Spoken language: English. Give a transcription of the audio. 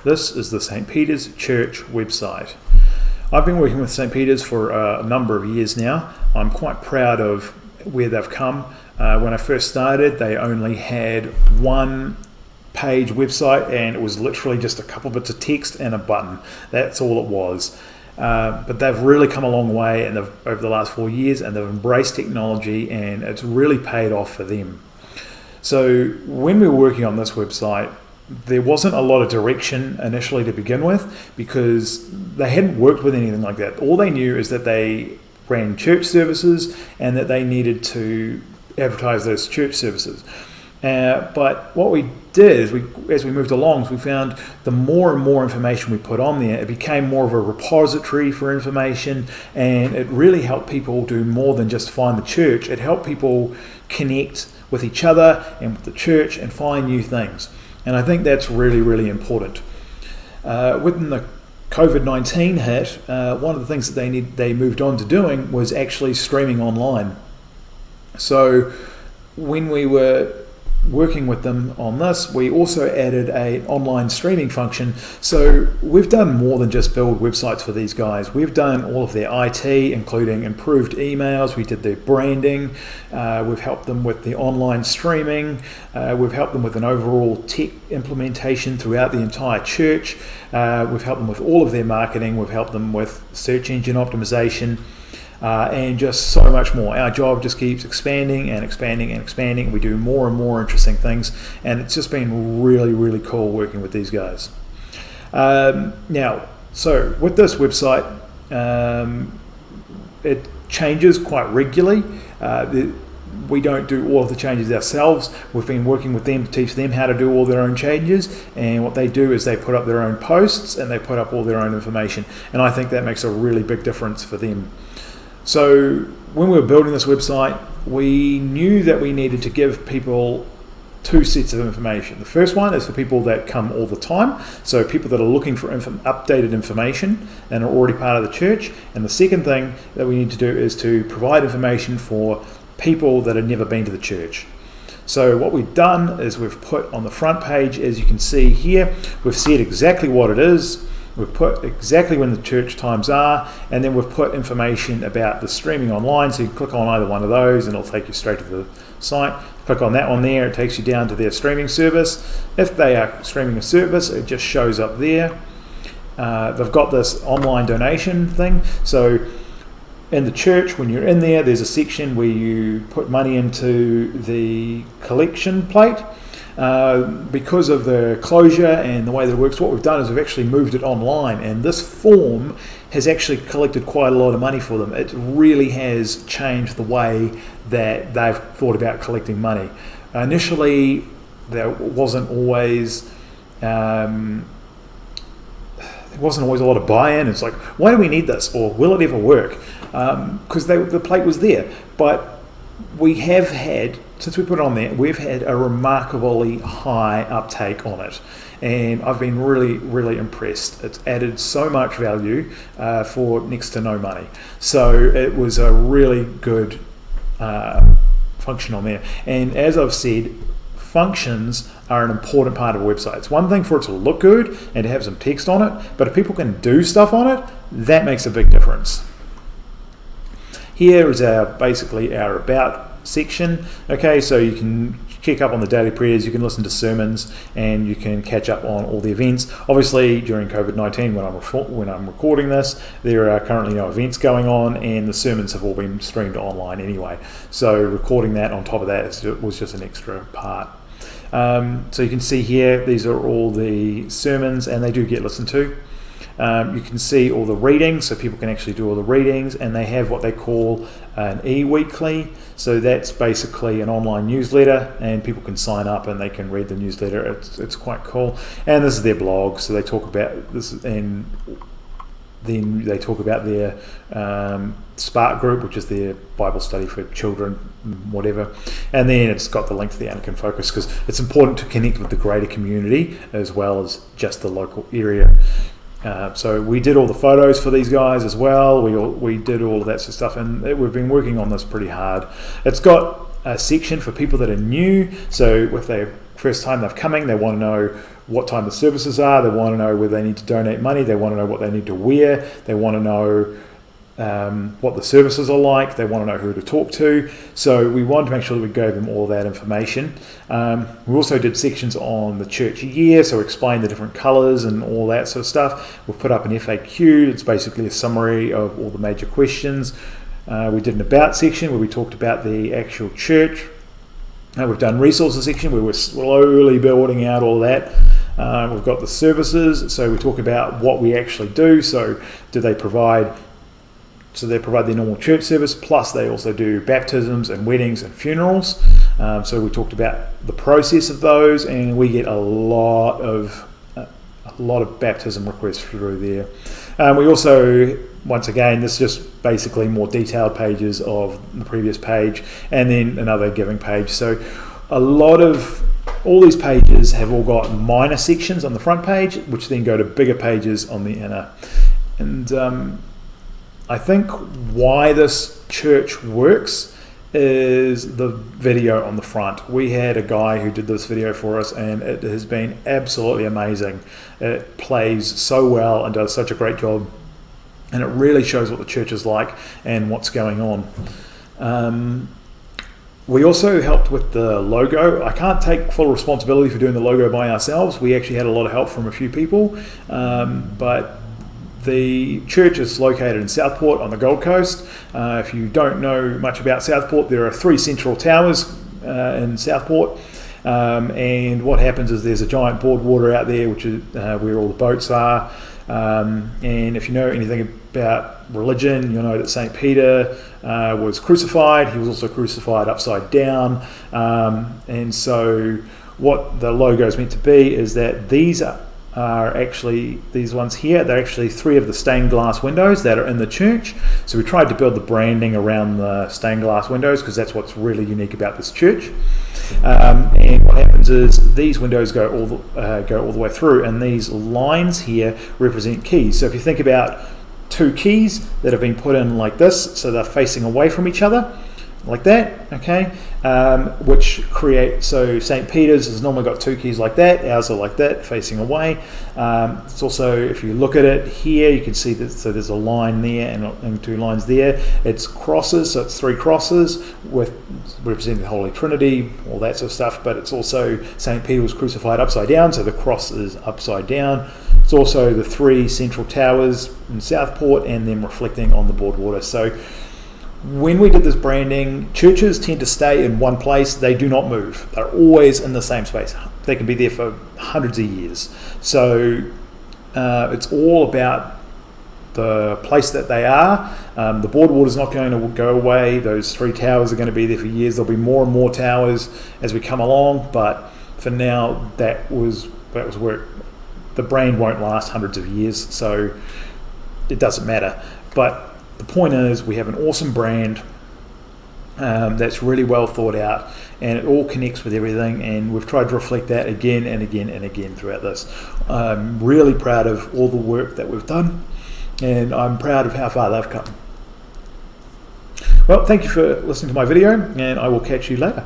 This is the St. Peter's Church website. I've been working with St. Peter's for a number of years now. I'm quite proud of where they've come. When I first started, they only had one page website, and it was literally just a couple bits of text and a button. That's all it was. But they've really come a long way over the last 4 years, and they've embraced technology, and it's really paid off for them. So when we were working on this website, there wasn't a lot of direction initially to begin with, because they hadn't worked with anything like that. All they knew is that they ran church services and that they needed to advertise those church services. But what we did is, as we moved along, we found the more and more information we put on there, it became more of a repository for information, and it really helped people do more than just find the church. It helped people connect with each other and with the church and find new things. And I think that's really, really important. When the COVID-19 hit, one of the things that they moved on to doing was actually streaming online. So when we were working with them on this, we also added an online streaming function. So we've done more than just build websites for these guys. We've done all of their IT, including improved emails. We did their branding. We've helped them with the online streaming. We've helped them with an overall tech implementation throughout the entire church. We've helped them with all of their marketing. We've helped them with search engine optimization. And just so much more. Our job just keeps expanding and expanding and expanding. We do more and more interesting things, and it's just been really, really cool working with these guys. Now, so with this website, it changes quite regularly. We don't do all of the changes ourselves. We've been working with them to teach them how to do all their own changes, and what they do is they put up their own posts and they put up all their own information, and I think that makes a really big difference for them. So when we were building this website, we knew that we needed to give people two sets of information. The first one is for people that come all the time, so people that are looking for updated information and are already part of the church. And the second thing that we need to do is to provide information for people that have never been to the church. So what we've done is we've put on the front page, as you can see here, we've said exactly what it is. We've put exactly when the church times are, and then we've put information about the streaming online, so you can click on either one of those and it'll take you straight to the site. Click on that one there, it takes you down to their streaming service. If they are streaming a service, it just shows up there. They've got this online donation thing, so in the church, when you're in there, there's a section where you put money into the collection plate. Because of the closure and the way that it works, what we've done is we've actually moved it online, and this form has actually collected quite a lot of money for them. It really has changed the way that they've thought about collecting money. Initially, there wasn't always a lot of buy-in. It's like, why do we need this, or will it ever work? Because the plate was there, but we have had, since we put it on there, we've had a remarkably high uptake on it, and I've been really, really impressed. It's added so much value for next to no money. So it was a really good function on there. And as I've said, functions are an important part of a website. It's one thing for it to look good and to have some text on it, but if people can do stuff on it, that makes a big difference. Here is basically our About section. Okay, so you can check up on the daily prayers, you can listen to sermons, and you can catch up on all the events. Obviously, during COVID-19, when I'm recording this, there are currently no events going on, and the sermons have all been streamed online anyway. So recording that on top of that was just an extra part. So you can see here, these are all the sermons, and they do get listened to. You can see all the readings, so people can actually do all the readings, and they have what they call an e-weekly. So that's basically an online newsletter, and people can sign up and they can read the newsletter. It's quite cool. And this is their blog, so they talk about this, and then they talk about their Spark group, which is their Bible study for children, whatever. And then it's got the link to the Anglican Focus, because it's important to connect with the greater community as well as just the local area. So we did all the photos for these guys as well. We did all of that sort of stuff, and we've been working on this pretty hard. It's got a section for people that are new, so if they've first time they're coming, they want to know what time the services are, they want to know whether they need to donate money, they want to know what they need to wear, they want to know what the services are like, they want to know who to talk to. So we wanted to make sure that we gave them all that information. We also did sections on the church year, so explain the different colours and all that sort of stuff. We've put up an FAQ, it's basically a summary of all the major questions. We did an about section where we talked about the actual church. We've done resources section where we're slowly building out all that. We've got the services, so we talk about what we actually do. So do they provide they provide their normal church service, plus they also do baptisms and weddings and funerals. So we talked about the process of those, and we get a lot of baptism requests through there. We also, once again, this is just basically more detailed pages of the previous page, and then another giving page. So a lot of all these pages have all got minor sections on the front page, which then go to bigger pages on the inner. And I think why this church works is the video on the front. We had a guy who did this video for us, and it has been absolutely amazing. It plays so well and does such a great job, and it really shows what the church is like and what's going on. We also helped with the logo. I can't take full responsibility for doing the logo by ourselves. We actually had a lot of help from a few people, but the church is located in Southport on the Gold Coast. If you don't know much about Southport, there are 3 central towers in Southport. And what happens is there's a giant boardwalker out there, which is where all the boats are. And if you know anything about religion, you'll know that St. Peter was crucified. He was also crucified upside down. And so what the logo is meant to be is that these are actually, these ones here, they're actually 3 of the stained glass windows that are in the church. So we tried to build the branding around the stained glass windows because that's what's really unique about this church. And what happens is these windows go all the way through, and these lines here represent keys. So if you think about 2 keys that have been put in like this, so they're facing away from each other, like that, okay, which create, so St. Peter's has normally got 2 keys like that, ours are like that, facing away. It's also, if you look at it here, you can see that, so there's a line there and 2 lines there. It's crosses, so it's 3 crosses with representing the Holy Trinity, all that sort of stuff, but it's also St. Peter was crucified upside down, so the cross is upside down. It's also the 3 central towers in Southport and then reflecting on the boardwalker. So when we did this branding, churches tend to stay in one place. They do not move. They're always in the same space. They can be there for hundreds of years. So it's all about the place that they are. The boardwalker is not going to go away. Those 3 towers are going to be there for years. There'll be more and more towers as we come along, but for now, that was where the brand won't last hundreds of years, so it doesn't matter. But the point is, we have an awesome brand that's really well thought out, and it all connects with everything, and we've tried to reflect that again and again and again throughout this. I'm really proud of all the work that we've done, and I'm proud of how far they've come. Well, thank you for listening to my video, and I will catch you later.